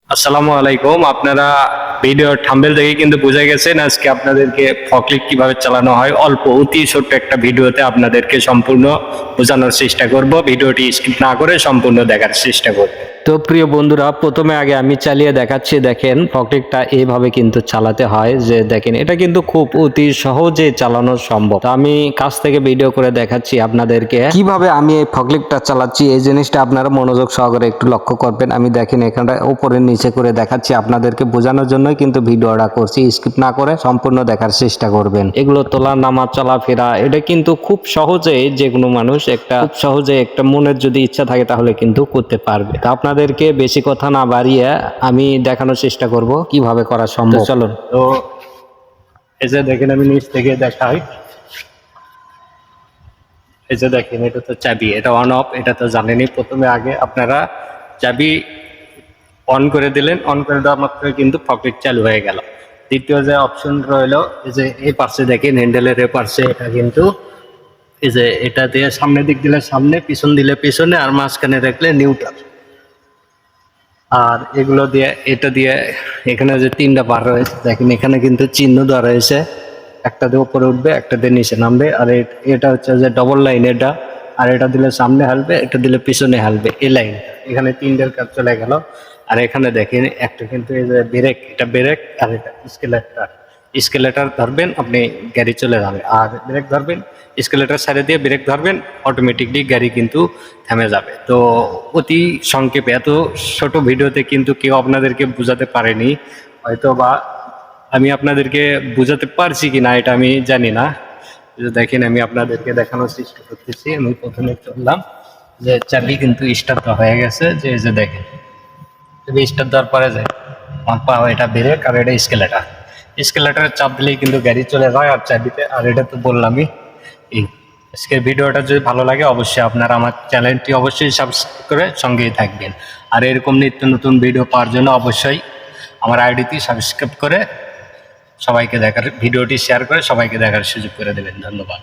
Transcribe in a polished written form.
আসসালামু আলাইকুম। আপনারা ভিডিওর থাম্বনেল দেখে কিন্তু বুঝে গেছেন আজকে আপনাদেরকে ফকলিফট কিভাবে চালানো হয় অল্প অতি ছোট্ট একটা ভিডিওতে আপনাদেরকে সম্পূর্ণ বোঝানোর চেষ্টা করব। ভিডিওটি স্কিপ না করে সম্পূর্ণ দেখার চেষ্টা করব। তো প্রিয় বন্ধুরা, প্রথমে আগে আমি চালিয়ে দেখাচ্ছি। দেখেন ফকলিফটটা এইভাবে কিন্তু চালাতে হয়, যে দেখেন এটা কিন্তু খুব অতি সহজে চালানো সম্ভব। তো আমি কাছ থেকে ভিডিও করে দেখাচ্ছি আপনাদেরকে কিভাবে আমি এই ফকলিফটটা চালাচ্ছি। এই জিনিসটা আপনারা মনোযোগ সহকারে একটু লক্ষ্য করবেন। আমি দেখেন এখানটা উপরে নিচে করে দেখাচ্ছি আপনাদেরকে বোঝানোর জন্যই কিন্তু ভিডিওটা করছি। স্কিপ না করে সম্পূর্ণ দেখার চেষ্টা করবেন। এগুলো তোলা নামা চলাফেরা এটা কিন্তু খুব সহজে যে কোনো মানুষ খুব সহজে একটা মনের যদি ইচ্ছা থাকে তাহলে কিন্তু করতে পারবে। তা আপনাদেরকে বেশি কথা না বাড়িয়ে আমি দেখানোর চেষ্টা করব কিভাবে করা সম্ভব। চলুন। তো এই যে দেখেন আমি নিচ থেকে দেখাই। এই যে দেখেন এটা তো চাবি, এটা অন অফ, এটা তো জানেনই। প্রথমে আগে আপনারা চাবি অন করে দিলেন, অন করে দেওয়া মাত্র কিন্তু ফকলিফট চালু হয়ে গেল। দ্বিতীয় যে অপশন রইলো, এই যে এই পাশে দেখেন হ্যান্ডেলের এই পাশে, এটা কিন্তু এই যে এটা দিয়ে সামনের দিক দিলে সামনে, পিছন দিলে পিছনে, আর মাঝখানে রাখলে নিউট্রাল। আর এগুলো দিয়ে এটা দিয়ে এখানে যে তিনটা বার রয়েছে দেখেন, এখানে কিন্তু চিহ্ন দেওয়া রয়েছে। একটা দিয়ে উপরে উঠবে, একটা দিয়ে নিচে নামবে। আর এটা হচ্ছে যে ডবল লাইন এটা। আর এটা দিলে সামনে হালবে, এটা দিলে পিছনে হালবে, এই লাইন। এখানে তিনটার কাজ চলে গেল। আর এখানে দেখেন একটা কিন্তু এই যে ব্রেক, এটা ব্রেক। আর এটা স্কেলেটার। স্কেলেটার ধরবেন আপনি, গাড়ি চলে যাবে। আর ব্রেক ধরবেন, স্কেলেটার সাইডে দিয়ে ব্রেক ধরবেন, অটোমেটিকলি গাড়ি কিন্তু থেমে যাবে। তো অতি সংক্ষেপে এত ছোট ভিডিওতে কিন্তু কেউ আপনাদেরকে বোঝাতে পারেনি, হয়তো বা আমি আপনাদেরকে বোঝাতে পারছি কিনা এটা আমি জানি না। দেখেন আমি আপনাদেরকে দেখানোর চেষ্টা করতেছি। আমি প্রথমে চললাম, যে চাবি কিন্তু স্টার্ট হয়ে গেছে। যে এই যে দেখেন চাবি স্টার্ট দেওয়ার পরে যে আমার পা, এটা ব্রেক আর এটা স্কেলেটার। স্কেলেটারের চাপ দিলেই কিন্তু গাড়ি চলে যায়। আর চাবিতে, আর এটা তো বললামই। এই আজকের ভিডিওটা যদি ভালো লাগে অবশ্যই আপনারা আমার চ্যানেলটি অবশ্যই সাবস্ক্রাইব করে সঙ্গেই থাকবেন। আর এরকম নিত্য নতুন ভিডিও পাওয়ার জন্য অবশ্যই আমার আইডিটি সাবস্ক্রাইব করে সবাইকে দেখার, ভিডিওটি শেয়ার করে সবাইকে দেখার সুযোগ করে দেবেন। ধন্যবাদ।